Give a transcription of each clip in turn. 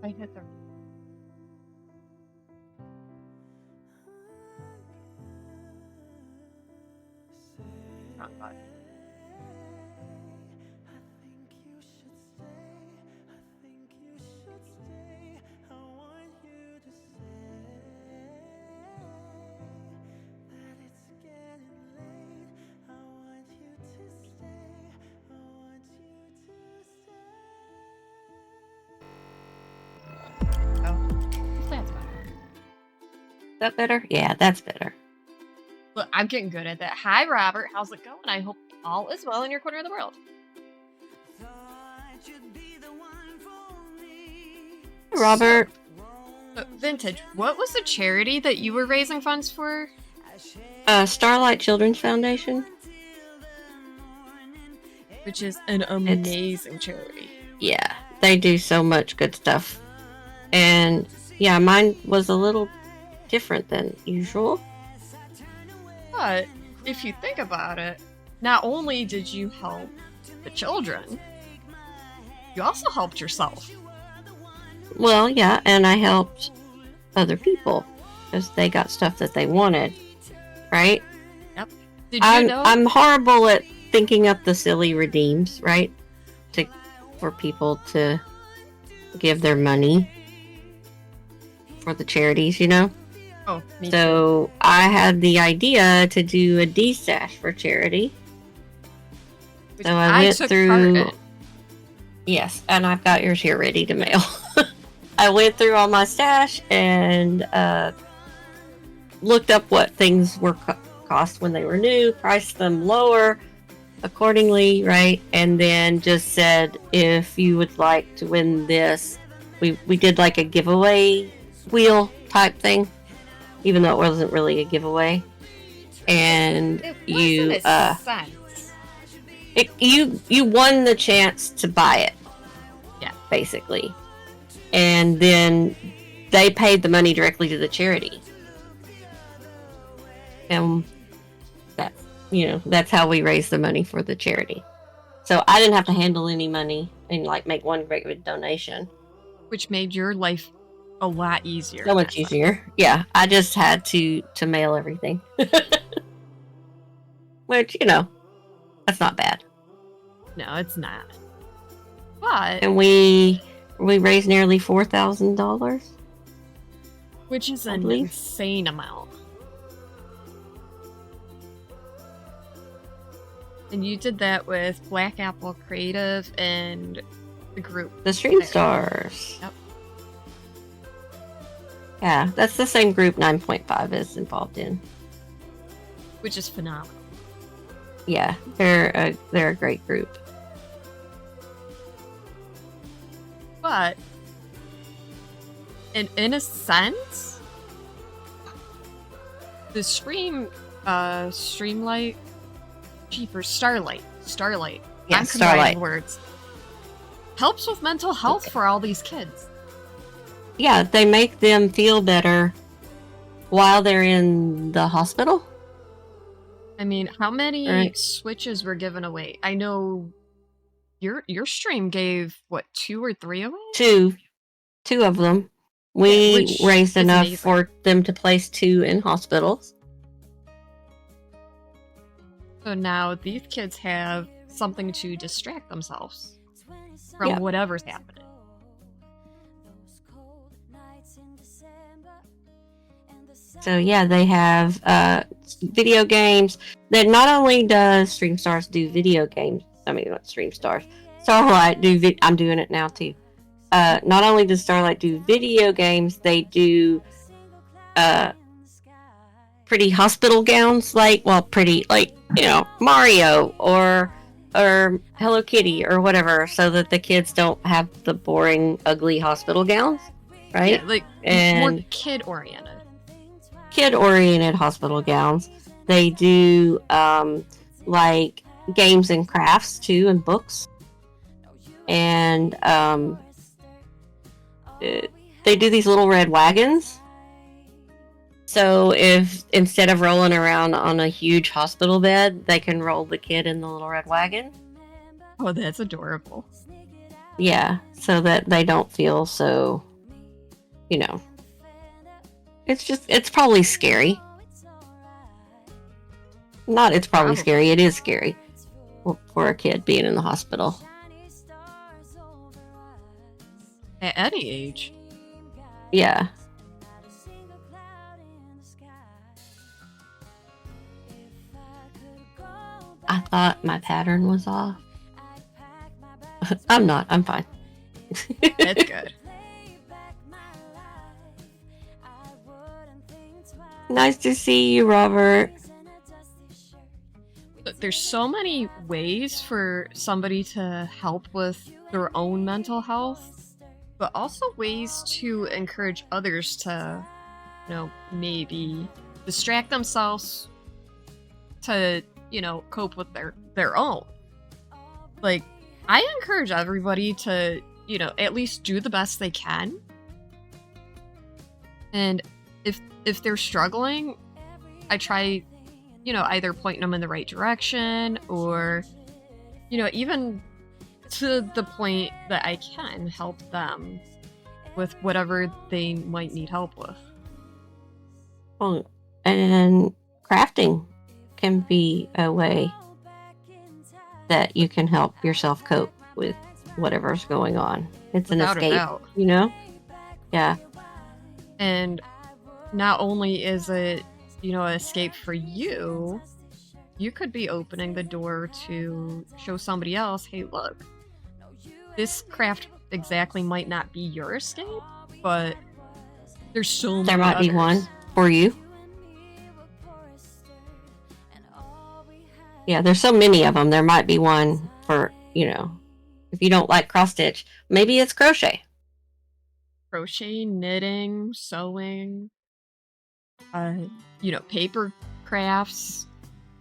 I hit the. Wrong button. That's better. Is that better? Yeah, that's better. Look, I'm getting good at that. Hi, Robert. How's it going? I hope all is well in your corner of the world. Robert. Vintage, what was the charity that you were raising funds for? Starlight Children's Foundation. Which is an amazing charity. Yeah, they do so much good stuff. And yeah, mine was a little different than usual. But if you think about it, not only did you help the children, you also helped yourself. Well, yeah, and I helped other people because they got stuff that they wanted, right? Yep. Did you know? I'm horrible at thinking up the silly redeems, right? For people to give their money for the charities, you know? Oh, me So too. I had the idea to do a D-stash for charity. Which So I went took through. part in. Yes, and I've got yours here ready to mail. I went through all my stash and looked up what things were cost when they were new, priced them lower accordingly, right? And then just said, if you would like to win this, we did like a giveaway wheel type thing, even though it wasn't really a giveaway. And you you won the chance to buy it. Yeah. Basically. And then they paid the money directly to the charity. And that's how we raised the money for the charity. So I didn't have to handle any money and like make one great donation. Which made your life a lot easier. So much easier. Yeah. I just had to mail everything. Which, that's not bad. No, it's not. But And we raised nearly $4,000. Which is an insane amount. And you did that with Black Apple Creative and the group. The Stream Stars. Yep. Yeah, that's the same group 9.5 is involved in. Which is phenomenal. Yeah, they're a great group. But in a sense, the Streamlight, Jeepers, Starlight. Yeah, I'm combining Starlight. words. Helps with mental health for all these kids. Yeah, they make them feel better while they're in the hospital. I mean, how many Switches were given away? I know your stream gave, what, 2 or 3 away? Two of them. We raised enough for them to place 2 in hospitals. So now these kids have something to distract themselves from whatever's happening. So yeah, they have video games. That not only does Stream Stars do video games. I mean, not Stream Stars. Starlight do. I'm doing it now too. Not only does Starlight do video games, they do pretty hospital gowns, like Mario or Hello Kitty or whatever, so that the kids don't have the boring, ugly hospital gowns, right? Yeah, more kid-oriented. Kid-oriented hospital gowns. They do like games and crafts too, and books, and they do these little red wagons. So if instead of rolling around on a huge hospital bed, they can roll the kid in the little red wagon. Oh, that's adorable. Yeah, so that they don't feel so you know, it's probably scary. Not it's probably scary. Probably. It is scary for a kid being in the hospital. At any age. Yeah. I thought my pattern was off. I'm not. I'm fine. That's good. Nice to see you, Robert. But there's so many ways for somebody to help with their own mental health, but also ways to encourage others to, maybe distract themselves to, cope with their own. Like, I encourage everybody to, at least do the best they can. And if they're struggling, I try, either pointing them in the right direction or, even to the point that I can help them with whatever they might need help with. Well, and crafting can be a way that you can help yourself cope with whatever's going on. It's Without an a escape, doubt. Yeah. And not only is it, an escape for you, you could be opening the door to show somebody else, hey, look, this craft exactly might not be your escape, but there's so many There might others. be one for you. Yeah, there's so many of them. There might be one for, if you don't like cross stitch, maybe it's crochet. Crochet, knitting, sewing, paper crafts.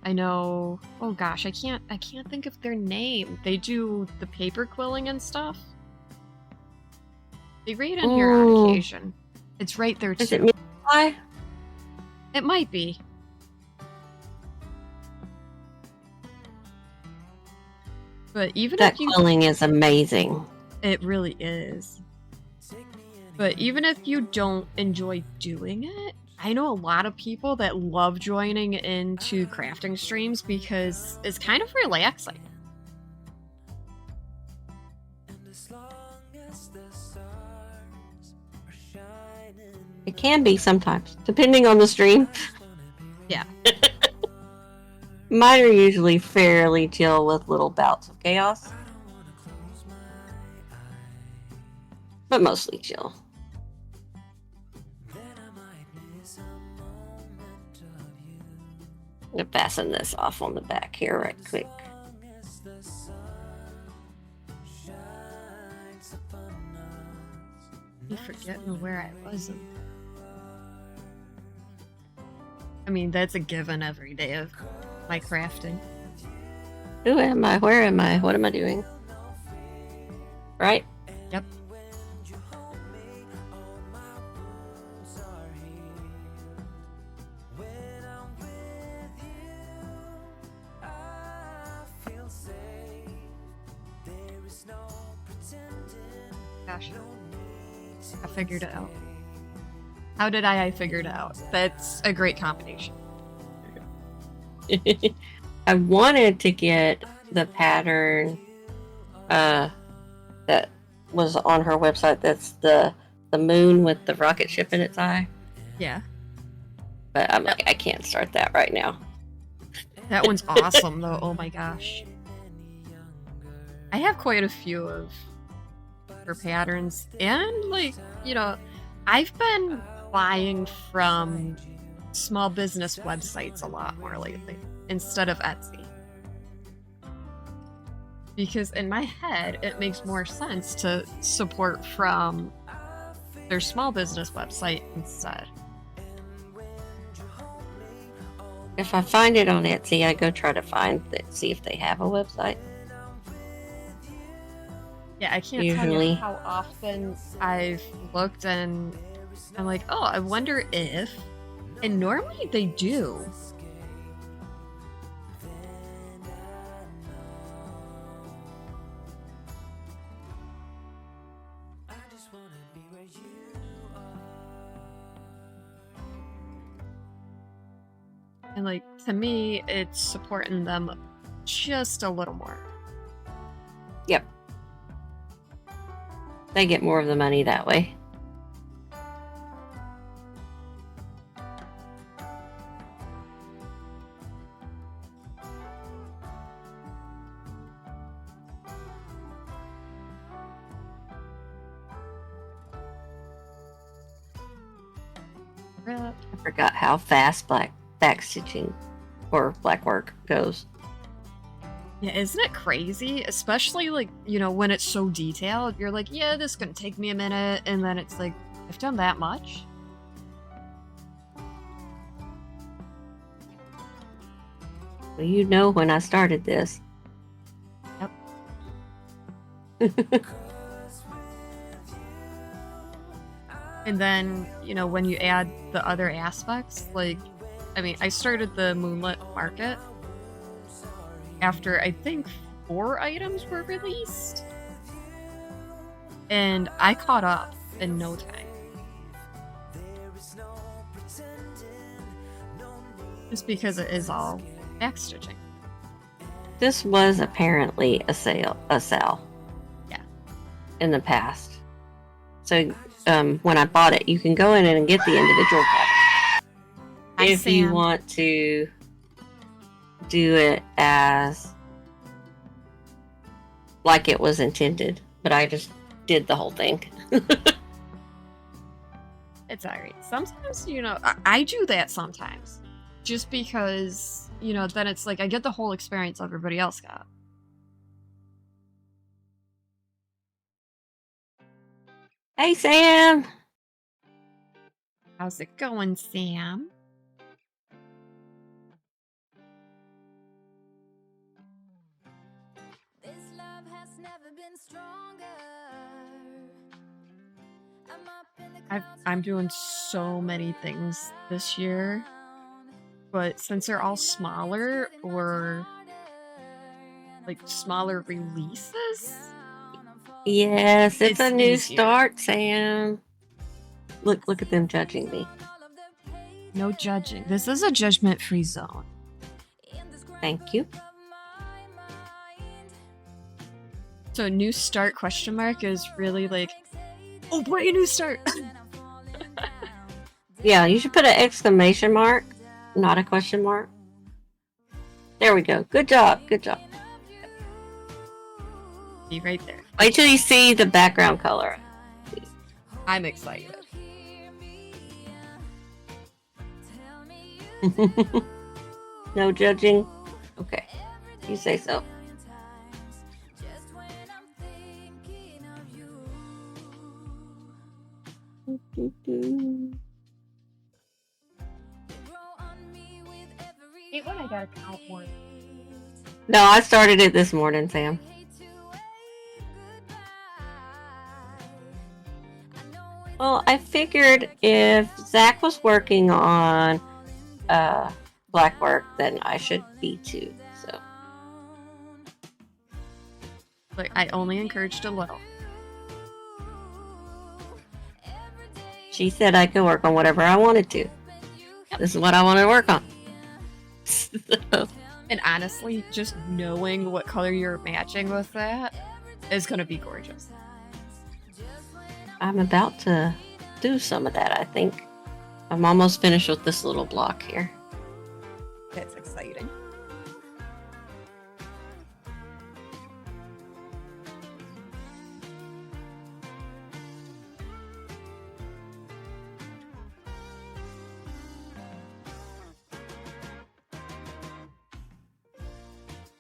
I know. Oh gosh, I can't think of their name. They do the paper quilling and stuff. They read in here on occasion. It's right there too. Is it me? It might be. But even that if you quilling is amazing. It really is. But even if you don't enjoy doing it, I know a lot of people that love joining into crafting streams because it's kind of relaxing. It can be sometimes, depending on the stream. Yeah. Mine are usually fairly chill with little bouts of chaos. But mostly chill. I'm going to fasten this off on the back here right quick. I'm forgetting where I was. I mean, that's a given every day of my crafting. Who am I? Where am I? What am I doing? Right? Yep. Gosh, I figured it out. How did I figure it out? That's a great combination. I wanted to get the pattern that was on her website. That's the moon with the rocket ship in its eye. Yeah. But I'm like, I can't start that right now. That one's awesome, though. Oh my gosh. I have quite a few of her patterns. And, like, I've been buying from small business websites a lot more lately instead of Etsy. Because in my head, it makes more sense to support from their small business website instead. If I find it on Etsy, I go try to see if they have a website. Yeah, I can't tell you how often I've looked and I'm like, oh, I wonder if... And normally they do. And like to me, it's supporting them just a little more. Yep. They get more of the money that way. I forgot how fast back stitching or black work goes. Yeah, isn't it crazy? Especially like, when it's so detailed, you're like, yeah, this is gonna take me a minute, and then it's like, I've done that much? Well, you know when I started this. Yep. And then, when you add the other aspects, like, I started the Moonlit Market after I think 4 items were released. And I caught up in no time. Just because it is all backstitching. This was apparently a sale. Yeah. In the past. So when I bought it, you can go in and get the individual pack. If you want to do it as like it was intended, but I just did the whole thing. It's alright. Sometimes, I do that sometimes. Just because, then it's like I get the whole experience everybody else got. Hey, Sam! How's it going, Sam? I'm doing so many things this year, but since they're all smaller or like smaller releases, yes, it's a new easier. start, Sam. Look at them judging me. No judging. This is a judgment-free zone. Thank you. So new start question mark is really like, oh boy, a new start. Yeah, you should put an exclamation mark, not a question mark. There we go. Good job. Good job. Be right there. Wait till you see the background color. I'm excited. No judging? Okay. You say so. Hey, what I gotta count more. No, I started it this morning, Sam. Well, I figured if Zach was working on black work, then I should be too. So, Like, I only encouraged a little. she said I could work on whatever I wanted to. This is what I want to work on. And honestly, just knowing what color you're matching with that is gonna be gorgeous. I'm about to do some of that, I think. I'm almost finished with this little block here. That's exciting.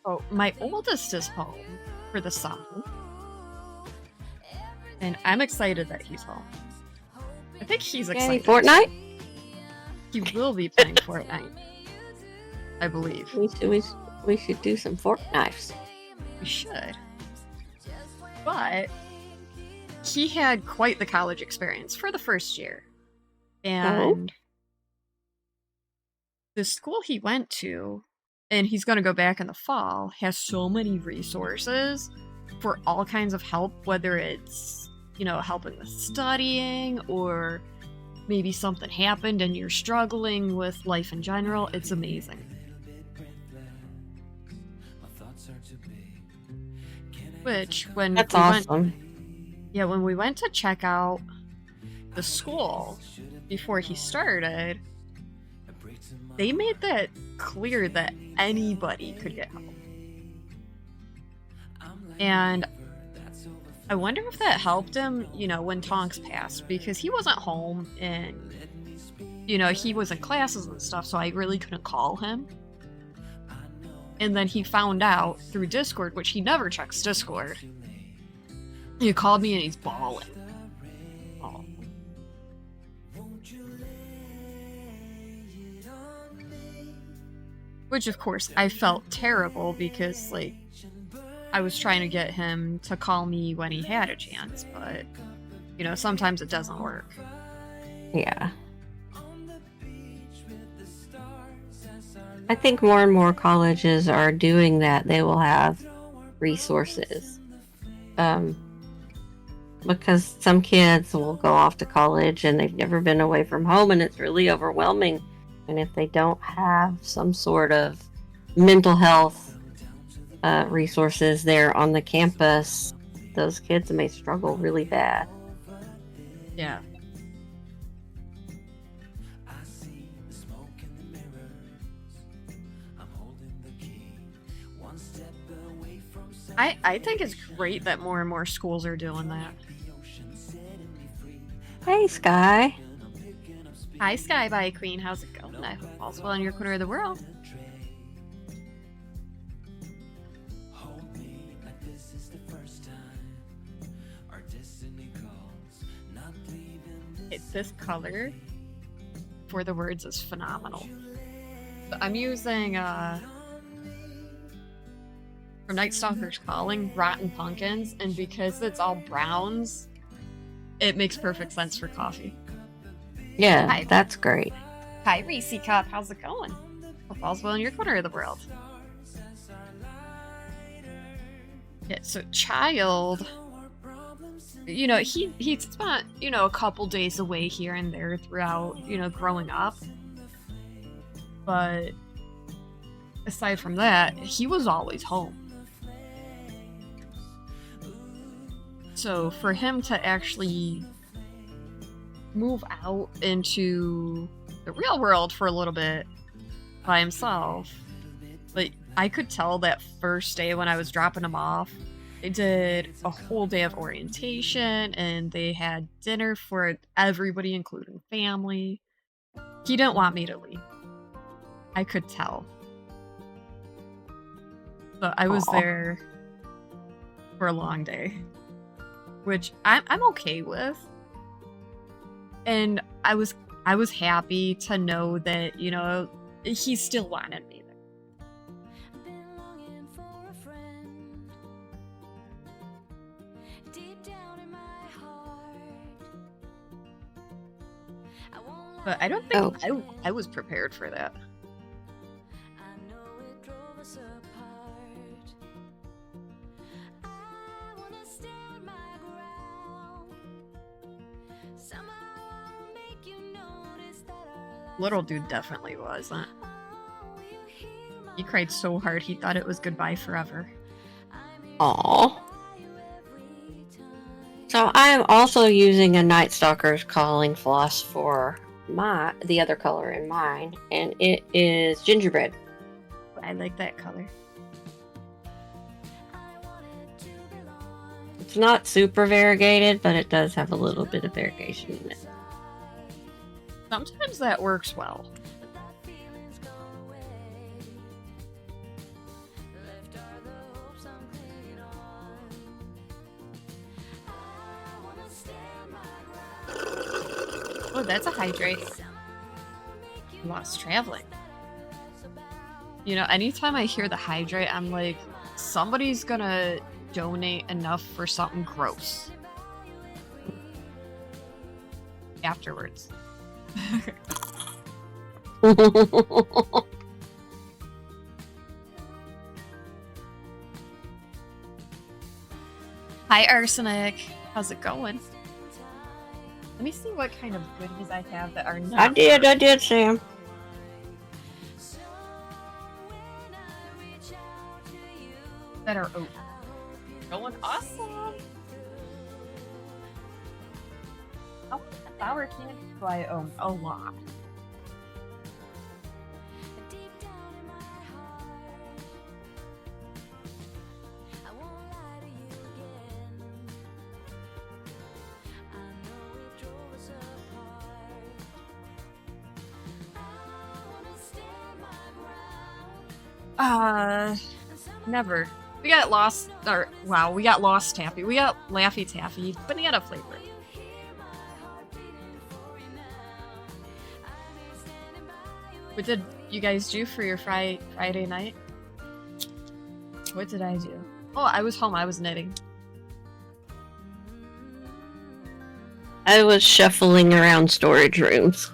Oh, my oldest is home for the summer. And I'm excited that he's home. I think he's Any excited. Fortnite? He will be playing Fortnite. I believe. We should do some fork knives. We should. But he had quite the college experience for the first year. And the school he went to, and he's going to go back in the fall, has so many resources for all kinds of help, whether it's, helping with studying or maybe something happened and you're struggling with life in general, it's amazing. Which That's awesome. when we went to check out the school before he started, they made that clear that anybody could get help. And I wonder if that helped him, when Tonks passed, because he wasn't home and, he was in classes and stuff, so I really couldn't call him. And then he found out through Discord, which he never checks Discord. He called me and he's bawling. Oh. Which, of course, I felt terrible because, like, I was trying to get him to call me when he had a chance, but, sometimes it doesn't work. Yeah. I think more and more colleges are doing that. They will have resources. Because some kids will go off to college and they've never been away from home and it's really overwhelming. And if they don't have some sort of mental health resources there on the campus, those kids may struggle really bad. Yeah. I think it's great that more and more schools are doing that. Hey, Sky. Hi, Sky by Queen. How's it going? I hope all's well in your corner of the world. This color for the words is phenomenal. So I'm using from Night Stalker's Calling, Rotten Pumpkins, and because it's all browns, it makes perfect sense for coffee. Yeah, Hi. That's great. Hi, Reese Cup. How's it going? Hope all's well in your corner of the world. Yeah, so Child, he spent, a couple days away here and there throughout, growing up. But aside from that, he was always home. So for him to actually move out into the real world for a little bit by himself, like, I could tell that first day when I was dropping him off, they did a whole day of orientation and they had dinner for everybody, including family. He didn't want me to leave. I could tell. But I was there for a long day, which I'm okay with. And I was happy to know that, he still wanted me there. But I don't think I was prepared for that. Little dude definitely wasn't. He cried so hard he thought it was goodbye forever. Aww. So I am also using a Night Stalker's Calling floss for the other color in mine, and it is gingerbread. I like that color. It's not super variegated, but it does have a little bit of variegation in it. Sometimes that works well. Oh, that's a hydrate. Lost traveling. Anytime I hear the hydrate, I'm like, somebody's gonna donate enough for something gross afterwards. Hi, Arsenic. How's it going? Let me see what kind of goodies I have that are I not did, Sam. that are open. Going awesome. How much sour candy do I own? A lot. Never. We got lost, or wow, we got lost taffy. We got Laffy Taffy, banana flavor. What did you guys do for your Friday night? What did I do? Oh, I was home. I was knitting. I was shuffling around storage rooms.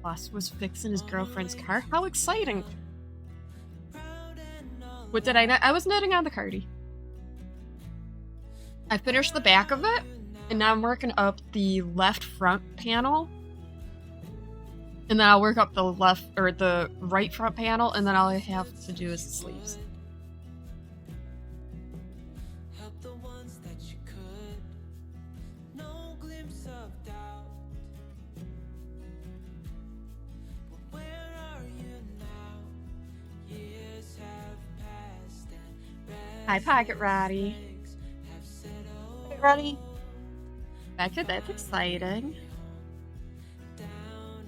Boss was fixing his girlfriend's car. How exciting! What did I knit? I was knitting on the cardi. I finished the back of it, and now I'm working up the left front panel. And then I'll work up the left, or the right front panel, and then all I have to do is the sleeves. Hi, Pocket Roddy. Pocket Roddy? Becca, that's exciting.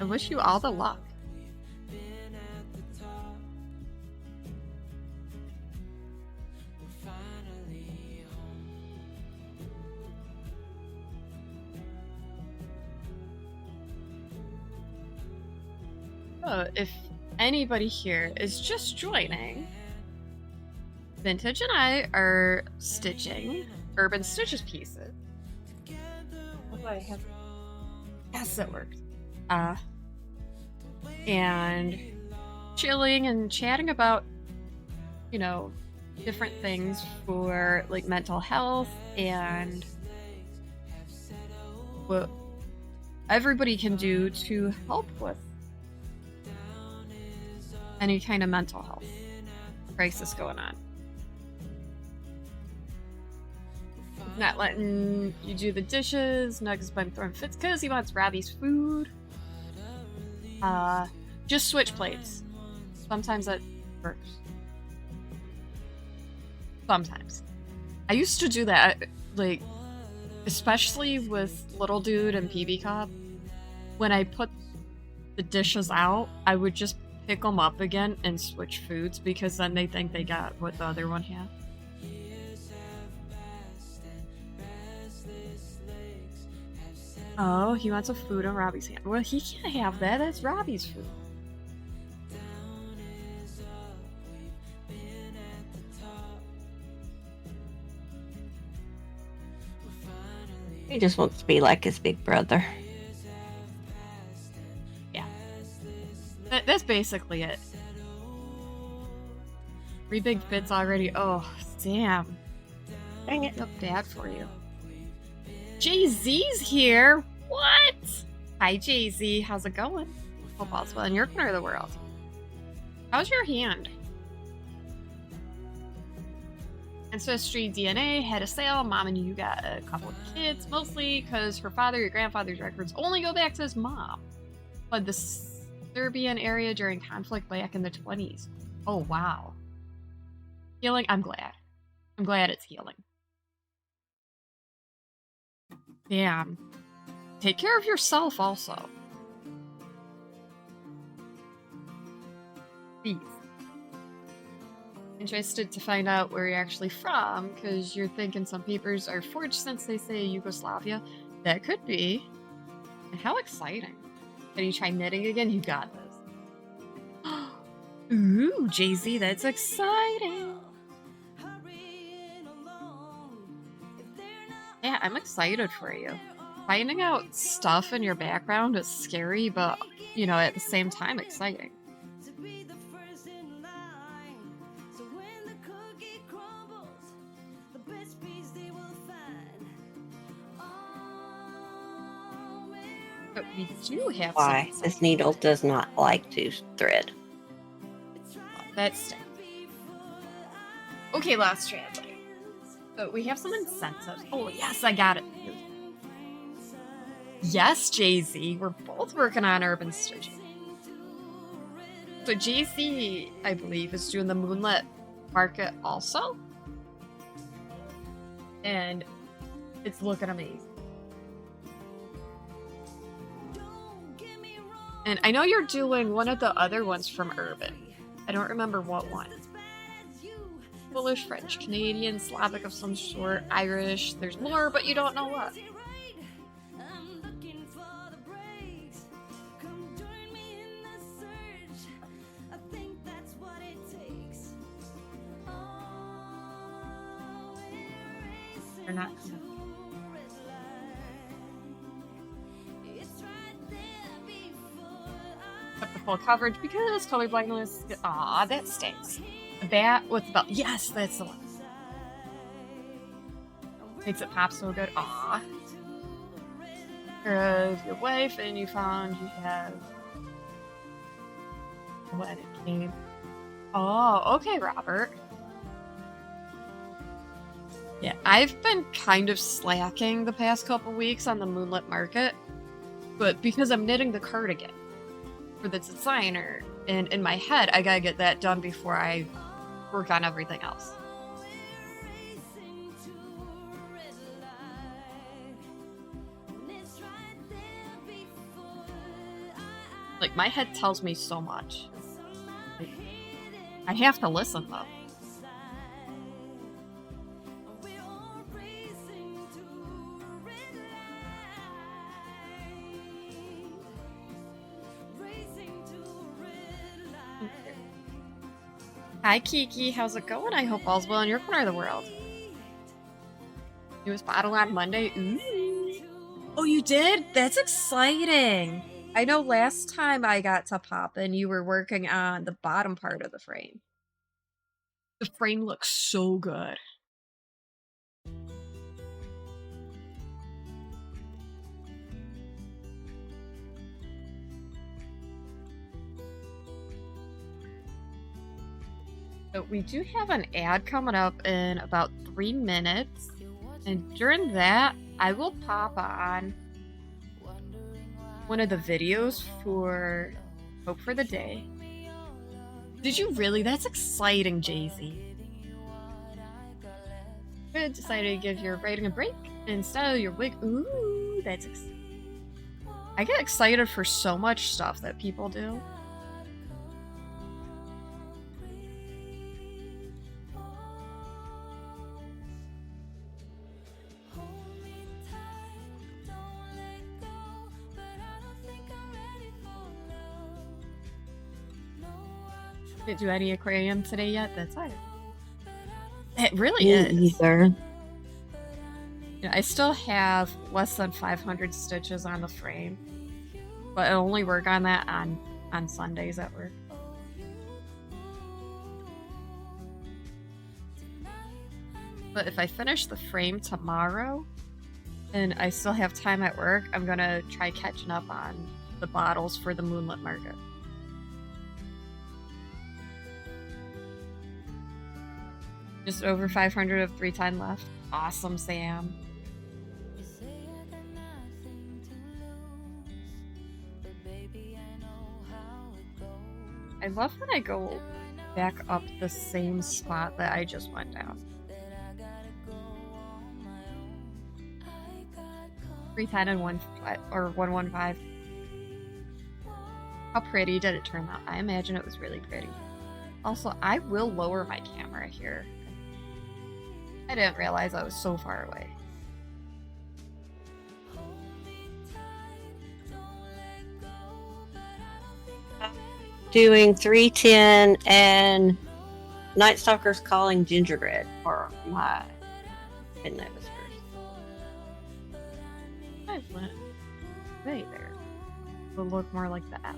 I wish you all the luck. So, if anybody here is just joining, Vintage and I are stitching Urban Stitches pieces. What do I have? Yes, it worked. And chilling and chatting about, you know, different things for like mental health and what everybody can do to help with any kind of mental health crisis going on. Not letting you do the dishes. Nug's been throwing fits because he wants Robbie's food. Just switch plates. Sometimes that works. Sometimes. I used to do that, like, especially with Little Dude and PB Cup. When I put the dishes out, I would just pick them up again and switch foods because then they think they got what the other one had. Oh, he wants a food on Robbie's hand. Well, he can't have that. That's Robbie's food. He just wants to be like his big brother. Yeah. That's basically it. 3 big fits already. Oh, damn. Dang it. I feel bad for you. Jay-Z's here. What? Hi, Jay-Z. How's it going? Hope all's well in your corner of the world. How's your hand? Ancestry DNA had a sale. Mom and you got a couple of kids, mostly because her father, your grandfather's records only go back to his mom. Fled the Serbian area during conflict back in the 20s. Oh, wow. Healing? I'm glad. I'm glad it's healing. Damn. Take care of yourself also. Please. Interested to find out where you're actually from, because you're thinking some papers are forged since they say Yugoslavia. That could be. And how exciting. Can you try knitting again? You got this. Ooh, Jay-Z, that's exciting. Yeah, I'm excited for you. Finding out stuff in your background is scary, but, at the same time, exciting. But we do have some Why? This needle does not like to thread. That's okay. Last translate. But we have some incentives. Oh yes, I got it. Yes, Jay-Z. We're both working on urban stitching. So Jay-Z, I believe, is doing the Moonlit Market also, and it's looking amazing. And I know you're doing one of the other ones from Urban. I don't remember what one. Polish, French, Canadian, Slavic of some sort, Irish. There's more, but you don't know what. They're not. Up the full coverage because color blindness. Aw, that stinks. That with the belt. Yes, that's the one. Makes it pop so good. Aw. Of your wife, and you found you have when it came. Oh, okay, Robert. Yeah, I've been kind of slacking the past couple weeks on the Moonlit Market, but because I'm knitting the cardigan for the designer, and in my head, I gotta get that done before I work on everything else. Like, my head tells me so much. I have to listen, though. Hi, Kiki. How's it going? I hope all's well in your corner of the world. Newest bottle on Monday. Ooh. Oh, you did? That's exciting. I know last time I got to pop in, you were working on the bottom part of the frame. The frame looks so good. So we do have an ad coming up in about 3 minutes. And during that, I will pop on one of the videos for Hope for the Day. Did you really? That's exciting, Jay-Z. Good. Decided to give your writing a break and style your wig. Ooh, that's exciting. I get excited for so much stuff that people do. Didn't do any aquarium today yet? That's all right. It really Me is. either. Yeah, I still have less than 500 stitches on the frame, but I only work on that on Sundays at work. But if I finish the frame tomorrow and I still have time at work, I'm gonna try catching up on the bottles for the Moonlit Market. Just over 500 of 310 left. Awesome, Sam. I love when I go back up the same spot that I just went down. 310 and 115. How pretty did it turn out? I imagine it was really pretty. Also, I will lower my camera here. I didn't realize I was so far away. doing 310 and Night Stalker's calling gingerbread for my midnight whispers. I went right there. Will look more like the F.